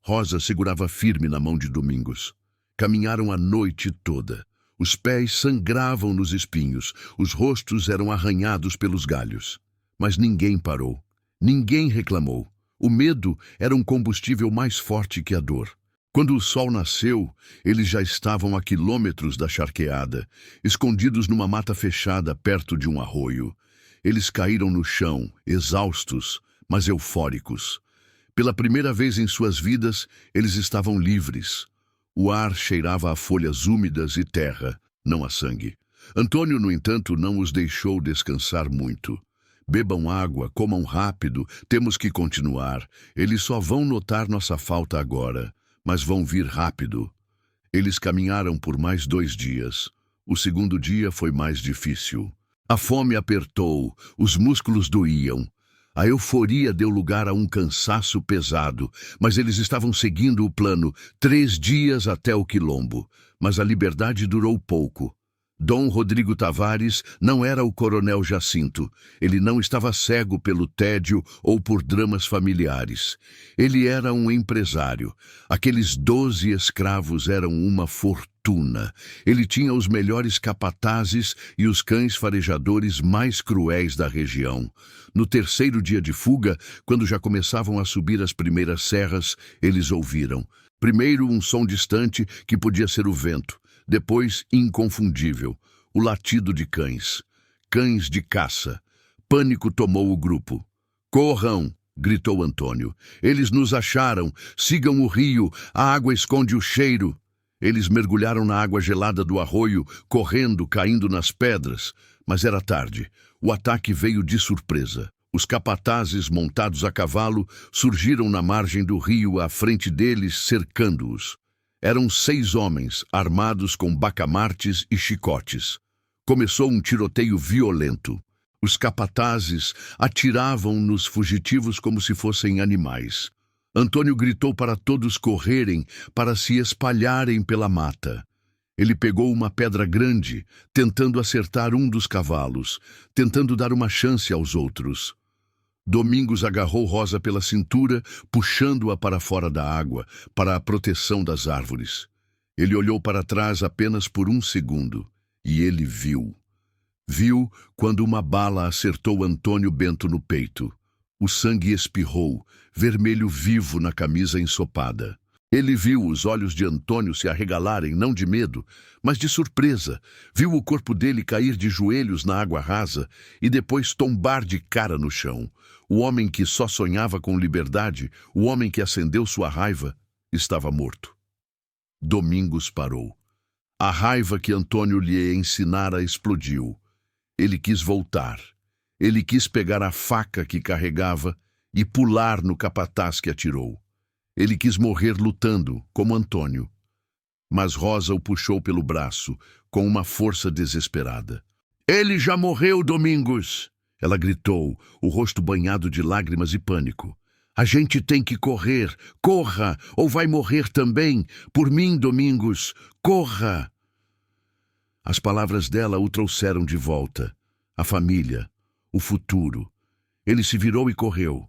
Rosa segurava firme na mão de Domingos. Caminharam a noite toda. Os pés sangravam nos espinhos, os rostos eram arranhados pelos galhos. Mas ninguém parou. Ninguém reclamou. O medo era um combustível mais forte que a dor. Quando o sol nasceu, eles já estavam a quilômetros da charqueada, escondidos numa mata fechada perto de um arroio. Eles caíram no chão, exaustos, mas eufóricos. Pela primeira vez em suas vidas, eles estavam livres. O ar cheirava a folhas úmidas e terra, não a sangue. Antônio, no entanto, não os deixou descansar muito. Bebam água, comam rápido, temos que continuar. Eles só vão notar nossa falta agora, mas vão vir rápido. Eles caminharam por mais 2 dias. O segundo dia foi mais difícil. A fome apertou, os músculos doíam. A euforia deu lugar a um cansaço pesado, mas eles estavam seguindo o plano, 3 dias até o quilombo. Mas a liberdade durou pouco. Dom Rodrigo Tavares não era o coronel Jacinto. Ele não estava cego pelo tédio ou por dramas familiares. Ele era um empresário. Aqueles 12 escravos eram uma fortuna. Ele tinha os melhores capatazes e os cães farejadores mais cruéis da região. No 3º dia de fuga, quando já começavam a subir as primeiras serras, eles ouviram. Primeiro um som distante que podia ser o vento. Depois, inconfundível, o latido de cães. Cães de caça. Pânico tomou o grupo. Corram! Gritou Antônio. Eles nos acharam. Sigam o rio. A água esconde o cheiro. Eles mergulharam na água gelada do arroio, correndo, caindo nas pedras. Mas era tarde. O ataque veio de surpresa. Os capatazes montados a cavalo surgiram na margem do rio à frente deles, cercando-os. Eram 6 homens, armados com bacamartes e chicotes. Começou um tiroteio violento. Os capatazes atiravam nos fugitivos como se fossem animais. Antônio gritou para todos correrem, para se espalharem pela mata. Ele pegou uma pedra grande, tentando acertar um dos cavalos, tentando dar uma chance aos outros. Domingos agarrou Rosa pela cintura, puxando-a para fora da água, para a proteção das árvores. Ele olhou para trás apenas por um segundo, e ele viu. Viu quando uma bala acertou Antônio Bento no peito. O sangue espirrou, vermelho vivo na camisa ensopada. Ele viu os olhos de Antônio se arregalarem, não de medo, mas de surpresa. Viu o corpo dele cair de joelhos na água rasa e depois tombar de cara no chão. O homem que só sonhava com liberdade, o homem que acendeu sua raiva, estava morto. Domingos parou. A raiva que Antônio lhe ensinara explodiu. Ele quis voltar. Ele quis pegar a faca que carregava e pular no capataz que atirou. Ele quis morrer lutando, como Antônio. Mas Rosa o puxou pelo braço, com uma força desesperada. "Ele já morreu, Domingos!" Ela gritou, o rosto banhado de lágrimas e pânico. "A gente tem que correr! Corra, ou vai morrer também! Por mim, Domingos! Corra!" As palavras dela o trouxeram de volta. A família, o futuro. Ele se virou e correu.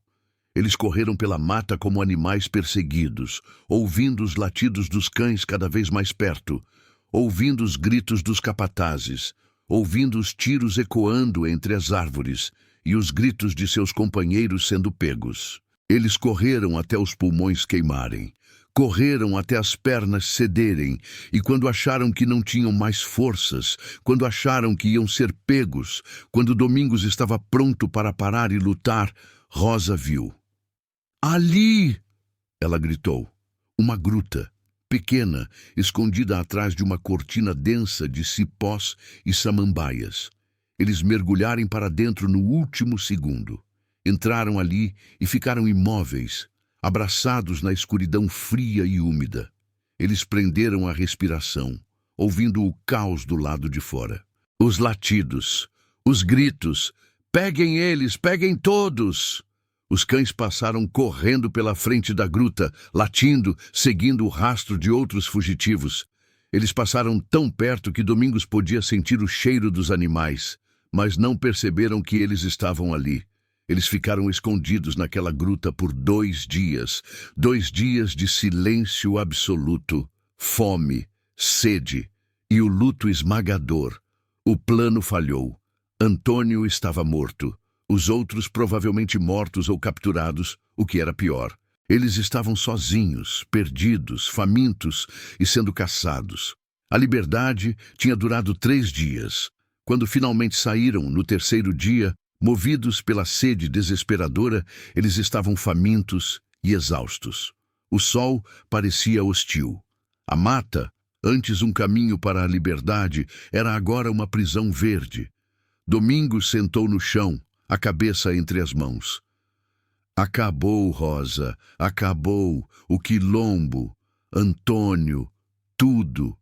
Eles correram pela mata como animais perseguidos, ouvindo os latidos dos cães cada vez mais perto, ouvindo os gritos dos capatazes, ouvindo os tiros ecoando entre as árvores e os gritos de seus companheiros sendo pegos. Eles correram até os pulmões queimarem, correram até as pernas cederem, e quando acharam que não tinham mais forças, quando acharam que iam ser pegos, quando Domingos estava pronto para parar e lutar, Rosa viu. "Ali!" ela gritou. Uma gruta, pequena, escondida atrás de uma cortina densa de cipós e samambaias. Eles mergulharam para dentro no último segundo. Entraram ali e ficaram imóveis, abraçados na escuridão fria e úmida. Eles prenderam a respiração, ouvindo o caos do lado de fora. Os latidos, os gritos, "Peguem eles, peguem todos!" Os cães passaram correndo pela frente da gruta, latindo, seguindo o rastro de outros fugitivos. Eles passaram tão perto que Domingos podia sentir o cheiro dos animais, mas não perceberam que eles estavam ali. Eles ficaram escondidos naquela gruta por 2 dias, 2 dias de silêncio absoluto, fome, sede e o luto esmagador. O plano falhou. Antônio estava morto. Os outros provavelmente mortos ou capturados, o que era pior. Eles estavam sozinhos, perdidos, famintos e sendo caçados. A liberdade tinha durado 3 dias. Quando finalmente saíram, no 3º dia, movidos pela sede desesperadora, eles estavam famintos e exaustos. O sol parecia hostil. A mata, antes um caminho para a liberdade, era agora uma prisão verde. Domingos sentou no chão, a cabeça entre as mãos. Acabou, Rosa, acabou, o quilombo, Antônio, tudo.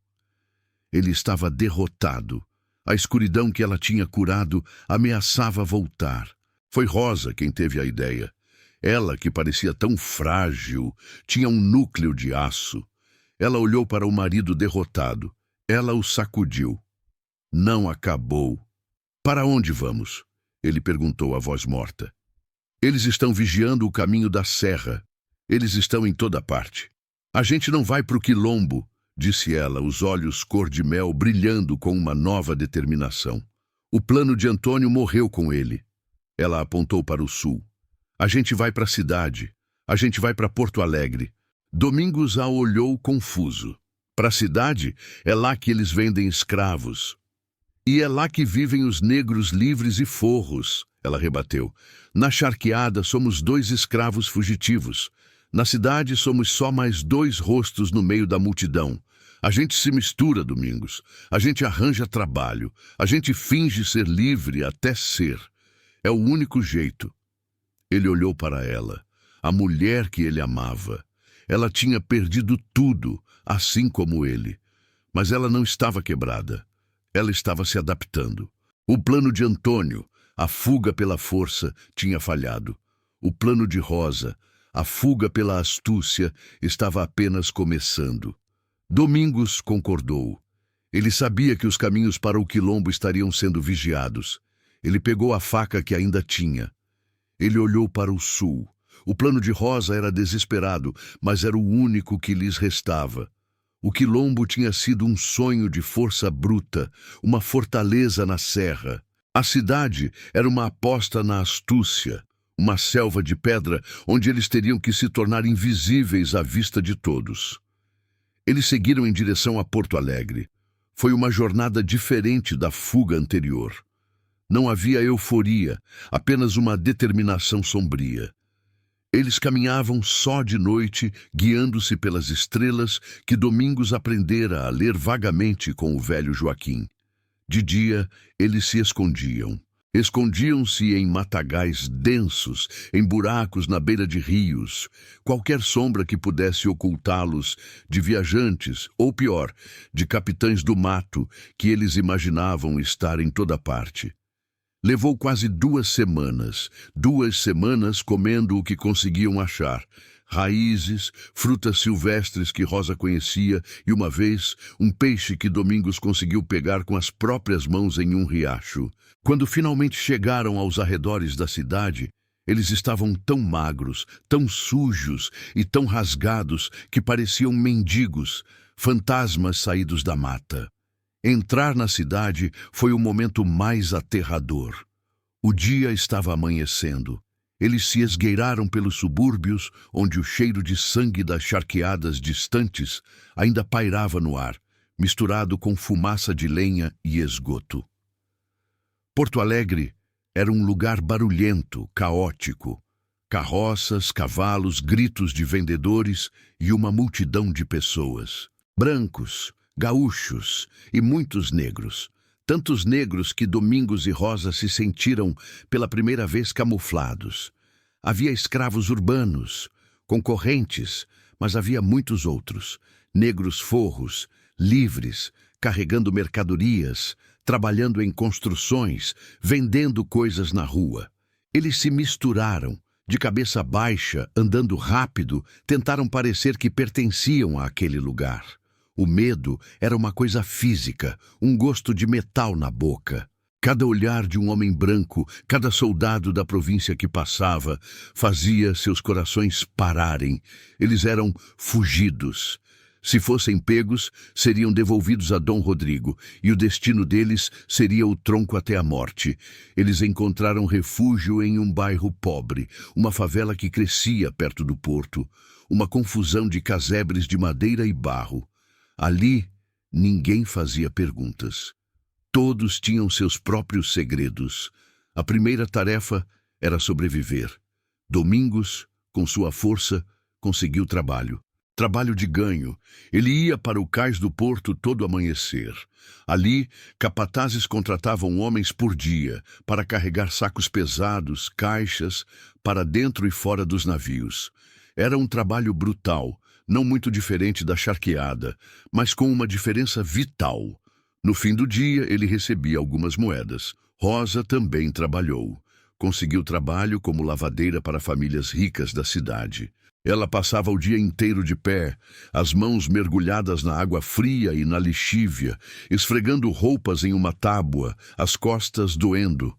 Ele estava derrotado. A escuridão que ela tinha curado ameaçava voltar. Foi Rosa quem teve a ideia. Ela, que parecia tão frágil, tinha um núcleo de aço. Ela olhou para o marido derrotado. Ela o sacudiu. "Não acabou." "Para onde vamos?" ele perguntou à voz morta. "Eles estão vigiando o caminho da serra. Eles estão em toda parte." "A gente não vai para o quilombo," disse ela, os olhos cor de mel brilhando com uma nova determinação. "O plano de Antônio morreu com ele." Ela apontou para o sul. "A gente vai para a cidade. A gente vai para Porto Alegre." Domingos a olhou confuso. "Para a cidade? É lá que eles vendem escravos." "E é lá que vivem os negros livres e forros," ela rebateu. "Na charqueada somos 2 escravos fugitivos. Na cidade somos só mais 2 rostos no meio da multidão. A gente se mistura, Domingos. A gente arranja trabalho. A gente finge ser livre até ser. É o único jeito." Ele olhou para ela, a mulher que ele amava. Ela tinha perdido tudo, assim como ele. Mas ela não estava quebrada. Ela estava se adaptando. O plano de Antônio, a fuga pela força, tinha falhado. O plano de Rosa, a fuga pela astúcia, estava apenas começando. Domingos concordou. Ele sabia que os caminhos para o quilombo estariam sendo vigiados. Ele pegou a faca que ainda tinha. Ele olhou para o sul. O plano de Rosa era desesperado, mas era o único que lhes restava. O quilombo tinha sido um sonho de força bruta, uma fortaleza na serra. A cidade era uma aposta na astúcia, uma selva de pedra onde eles teriam que se tornar invisíveis à vista de todos. Eles seguiram em direção a Porto Alegre. Foi uma jornada diferente da fuga anterior. Não havia euforia, apenas uma determinação sombria. Eles caminhavam só de noite, guiando-se pelas estrelas que Domingos aprendera a ler vagamente com o velho Joaquim. De dia, eles se escondiam. Escondiam-se em matagais densos, em buracos na beira de rios, qualquer sombra que pudesse ocultá-los de viajantes, ou pior, de capitães do mato que eles imaginavam estar em toda parte. Levou quase 2 semanas comendo o que conseguiam achar. Raízes, frutas silvestres que Rosa conhecia e, uma vez, um peixe que Domingos conseguiu pegar com as próprias mãos em um riacho. Quando finalmente chegaram aos arredores da cidade, eles estavam tão magros, tão sujos e tão rasgados que pareciam mendigos, fantasmas saídos da mata. Entrar na cidade foi o momento mais aterrador. O dia estava amanhecendo. Eles se esgueiraram pelos subúrbios, onde o cheiro de sangue das charqueadas distantes ainda pairava no ar, misturado com fumaça de lenha e esgoto. Porto Alegre era um lugar barulhento, caótico. Carroças, cavalos, gritos de vendedores e uma multidão de pessoas. Brancos, gaúchos e muitos negros. Tantos negros que Domingos e Rosa se sentiram pela primeira vez camuflados. Havia escravos urbanos, concorrentes, mas havia muitos outros. Negros forros, livres, carregando mercadorias, trabalhando em construções, vendendo coisas na rua. Eles se misturaram, de cabeça baixa, andando rápido, tentaram parecer que pertenciam àquele lugar. O medo era uma coisa física, um gosto de metal na boca. Cada olhar de um homem branco, cada soldado da província que passava, fazia seus corações pararem. Eles eram fugidos. Se fossem pegos, seriam devolvidos a Dom Rodrigo, e o destino deles seria o tronco até a morte. Eles encontraram refúgio em um bairro pobre, uma favela que crescia perto do porto, uma confusão de casebres de madeira e barro. Ali, ninguém fazia perguntas. Todos tinham seus próprios segredos. A primeira tarefa era sobreviver. Domingos, com sua força, conseguiu trabalho. Trabalho de ganho. Ele ia para o cais do porto todo amanhecer. Ali, capatazes contratavam homens por dia para carregar sacos pesados, caixas, para dentro e fora dos navios. Era um trabalho brutal, não muito diferente da charqueada, mas com uma diferença vital. No fim do dia, ele recebia algumas moedas. Rosa também trabalhou. Conseguiu trabalho como lavadeira para famílias ricas da cidade. Ela passava o dia inteiro de pé, as mãos mergulhadas na água fria e na lixívia, esfregando roupas em uma tábua, as costas doendo.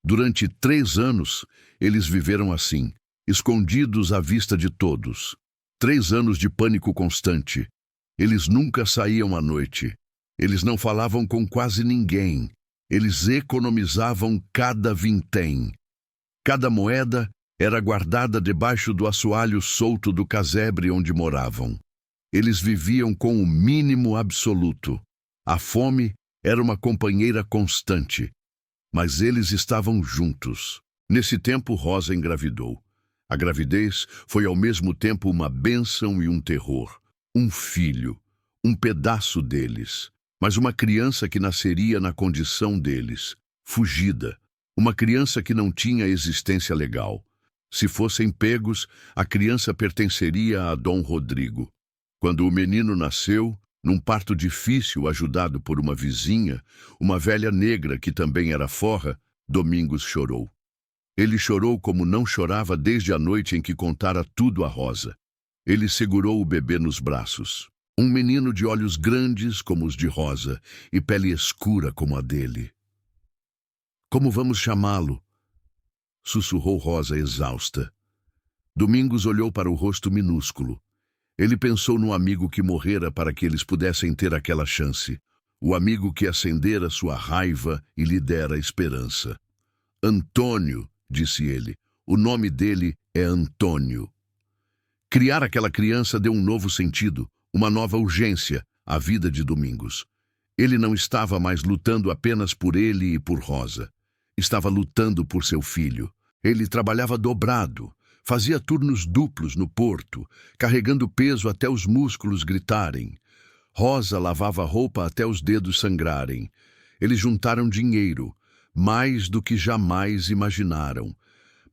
Durante 3 anos, eles viveram assim, escondidos à vista de todos. 3 anos de pânico constante. Eles nunca saíam à noite. Eles não falavam com quase ninguém. Eles economizavam cada vintém. Cada moeda era guardada debaixo do assoalho solto do casebre onde moravam. Eles viviam com o mínimo absoluto. A fome era uma companheira constante. Mas eles estavam juntos. Nesse tempo, Rosa engravidou. A gravidez foi ao mesmo tempo uma bênção e um terror. Um filho, um pedaço deles. Mas uma criança que nasceria na condição deles, fugida. Uma criança que não tinha existência legal. Se fossem pegos, a criança pertenceria a Dom Rodrigo. Quando o menino nasceu, num parto difícil ajudado por uma vizinha, uma velha negra que também era forra, Domingos chorou. Ele chorou como não chorava desde a noite em que contara tudo a Rosa. Ele segurou o bebê nos braços. Um menino de olhos grandes como os de Rosa e pele escura como a dele. "Como vamos chamá-lo?" sussurrou Rosa exausta. Domingos olhou para o rosto minúsculo. Ele pensou no amigo que morrera para que eles pudessem ter aquela chance. O amigo que acendera sua raiva e lhe dera esperança. "Antônio", disse ele. "O nome dele é Antônio." Criar aquela criança deu um novo sentido, uma nova urgência à vida de Domingos. Ele não estava mais lutando apenas por ele e por Rosa. Estava lutando por seu filho. Ele trabalhava dobrado, fazia turnos duplos no porto, carregando peso até os músculos gritarem. Rosa lavava roupa até os dedos sangrarem. Eles juntaram dinheiro, mais do que jamais imaginaram.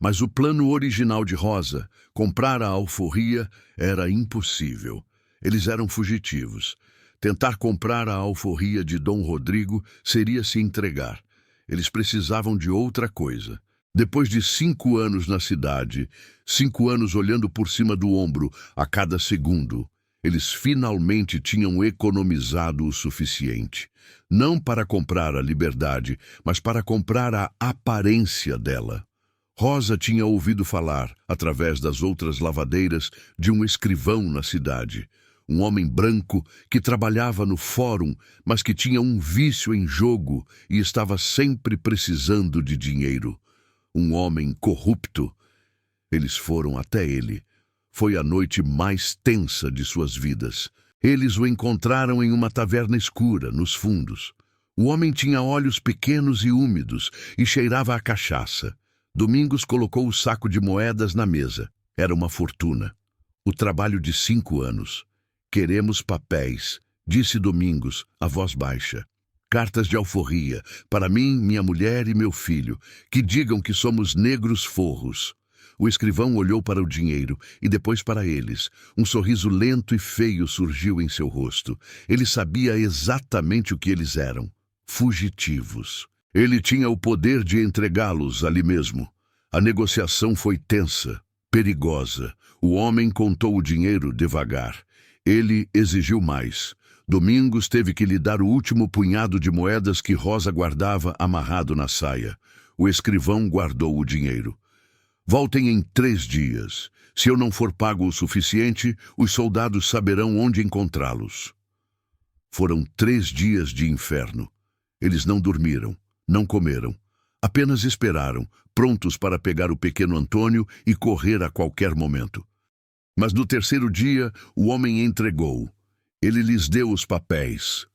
Mas o plano original de Rosa, comprar a alforria, era impossível. Eles eram fugitivos. Tentar comprar a alforria de Dom Rodrigo seria se entregar. Eles precisavam de outra coisa. Depois de 5 anos na cidade, 5 anos olhando por cima do ombro a cada segundo, eles finalmente tinham economizado o suficiente. Não para comprar a liberdade, mas para comprar a aparência dela. Rosa tinha ouvido falar, através das outras lavadeiras, de um escrivão na cidade. Um homem branco que trabalhava no fórum, mas que tinha um vício em jogo e estava sempre precisando de dinheiro. Um homem corrupto. Eles foram até ele. Foi a noite mais tensa de suas vidas. Eles o encontraram em uma taverna escura, nos fundos. O homem tinha olhos pequenos e úmidos e cheirava a cachaça. Domingos colocou o saco de moedas na mesa. Era uma fortuna. O trabalho de 5 anos. "Queremos papéis", disse Domingos, a voz baixa. "Cartas de alforria, para mim, minha mulher e meu filho, que digam que somos negros forros." O escrivão olhou para o dinheiro e depois para eles. Um sorriso lento e feio surgiu em seu rosto. Ele sabia exatamente o que eles eram: fugitivos. Ele tinha o poder de entregá-los ali mesmo. A negociação foi tensa, perigosa. O homem contou o dinheiro devagar. Ele exigiu mais. Domingos teve que lhe dar o último punhado de moedas que Rosa guardava amarrado na saia. O escrivão guardou o dinheiro. "Voltem em 3 dias. Se eu não for pago o suficiente, os soldados saberão onde encontrá-los." Foram 3 dias de inferno. Eles não dormiram, não comeram. Apenas esperaram, prontos para pegar o pequeno Antônio e correr a qualquer momento. Mas no 3º dia, o homem entregou. Ele lhes deu os papéis.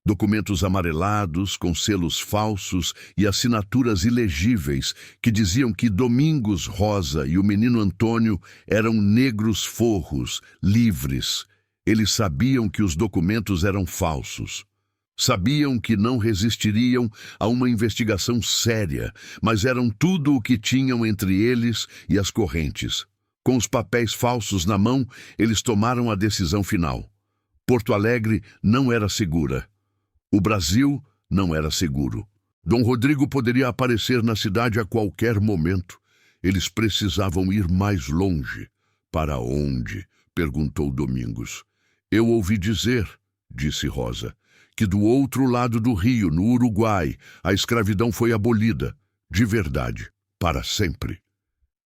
Documentos amarelados, com selos falsos e assinaturas ilegíveis que diziam que Domingos Rosa e o menino Antônio eram negros forros, livres. Eles sabiam que os documentos eram falsos. Sabiam que não resistiriam a uma investigação séria, mas eram tudo o que tinham entre eles e as correntes. Com os papéis falsos na mão, eles tomaram a decisão final. Porto Alegre não era segura. O Brasil não era seguro. Dom Rodrigo poderia aparecer na cidade a qualquer momento. Eles precisavam ir mais longe. "Para onde?" perguntou Domingos. "Eu ouvi dizer", disse Rosa, "que do outro lado do rio, no Uruguai, a escravidão foi abolida, de verdade, para sempre."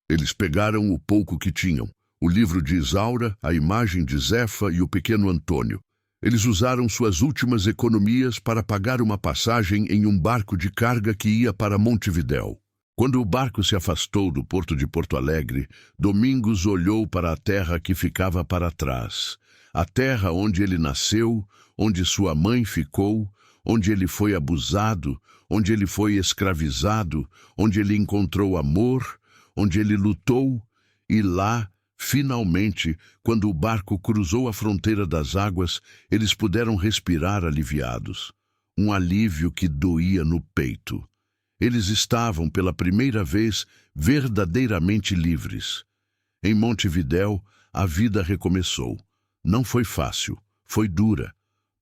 Eles pegaram o pouco que tinham, o livro de Isaura, a imagem de Zefa e o pequeno Antônio. Eles usaram suas últimas economias para pagar uma passagem em um barco de carga que ia para Montevidéu. Quando o barco se afastou do porto de Porto Alegre, Domingos olhou para a terra que ficava para trás. A terra onde ele nasceu, onde sua mãe ficou, onde ele foi abusado, onde ele foi escravizado, onde ele encontrou amor, onde ele lutou, e lá, finalmente, quando o barco cruzou a fronteira das águas, eles puderam respirar aliviados. Um alívio que doía no peito. Eles estavam, pela primeira vez, verdadeiramente livres. Em Montevidéu, a vida recomeçou. Não foi fácil, foi dura,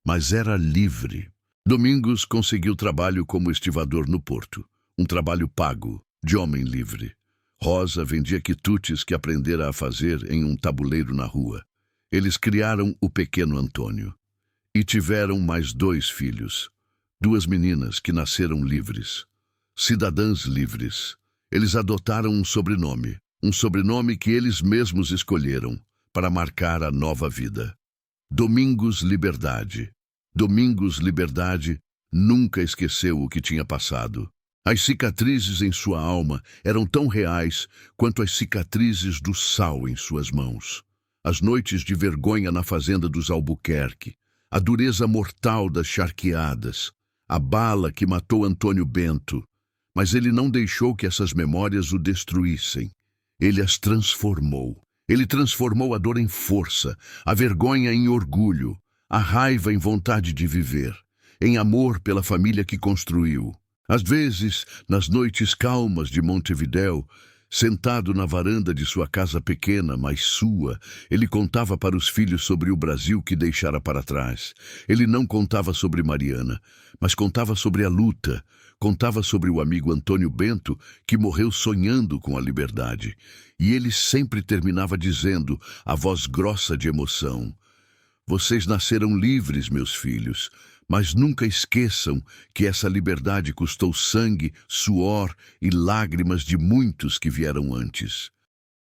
mas era livre. Domingos conseguiu trabalho como estivador no porto, um trabalho pago, de homem livre. Rosa vendia quitutes que aprendera a fazer em um tabuleiro na rua. Eles criaram o pequeno Antônio. E tiveram mais 2 filhos, 2 meninas que nasceram livres, cidadãs livres. Eles adotaram um sobrenome que eles mesmos escolheram para marcar a nova vida. Domingos Liberdade. Domingos Liberdade nunca esqueceu o que tinha passado. As cicatrizes em sua alma eram tão reais quanto as cicatrizes do sal em suas mãos. As noites de vergonha na fazenda dos Albuquerque, a dureza mortal das charqueadas, a bala que matou Antônio Bento. Mas ele não deixou que essas memórias o destruíssem. Ele as transformou. Ele transformou a dor em força, a vergonha em orgulho, a raiva em vontade de viver, em amor pela família que construiu. Às vezes, nas noites calmas de Montevidéu, sentado na varanda de sua casa pequena, mas sua, ele contava para os filhos sobre o Brasil que deixara para trás. Ele não contava sobre Mariana, mas contava sobre a luta, contava sobre o amigo Antônio Bento, que morreu sonhando com a liberdade. E ele sempre terminava dizendo, a voz grossa de emoção: "Vocês nasceram livres, meus filhos, mas nunca esqueçam que essa liberdade custou sangue, suor e lágrimas de muitos que vieram antes.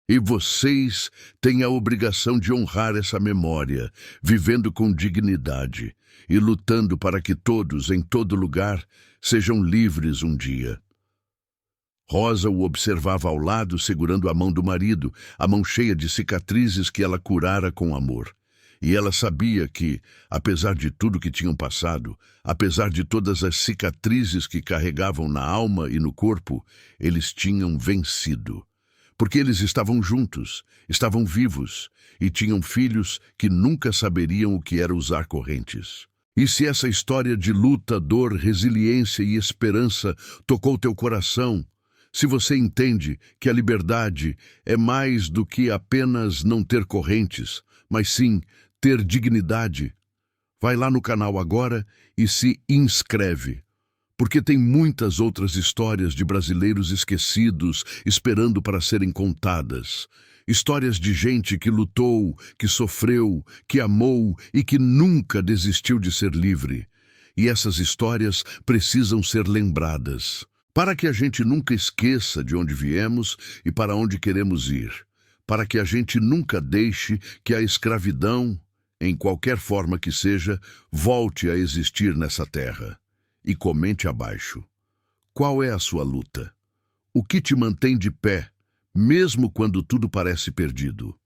E vocês têm a obrigação de honrar essa memória, vivendo com dignidade e lutando para que todos, em todo lugar, sejam livres um dia." Rosa o observava ao lado, segurando a mão do marido, a mão cheia de cicatrizes que ela curara com amor. E ela sabia que, apesar de tudo que tinham passado, apesar de todas as cicatrizes que carregavam na alma e no corpo, eles tinham vencido. Porque eles estavam juntos, estavam vivos e tinham filhos que nunca saberiam o que era usar correntes. E se essa história de luta, dor, resiliência e esperança tocou teu coração, se você entende que a liberdade é mais do que apenas não ter correntes, mas sim ter dignidade, vai lá no canal agora e se inscreve, porque tem muitas outras histórias de brasileiros esquecidos esperando para serem contadas. Histórias de gente que lutou, que sofreu, que amou e que nunca desistiu de ser livre. E essas histórias precisam ser lembradas, para que a gente nunca esqueça de onde viemos e para onde queremos ir, para que a gente nunca deixe que a escravidão, em qualquer forma que seja, volte a existir nessa terra. E comente abaixo: qual é a sua luta? O que te mantém de pé, mesmo quando tudo parece perdido?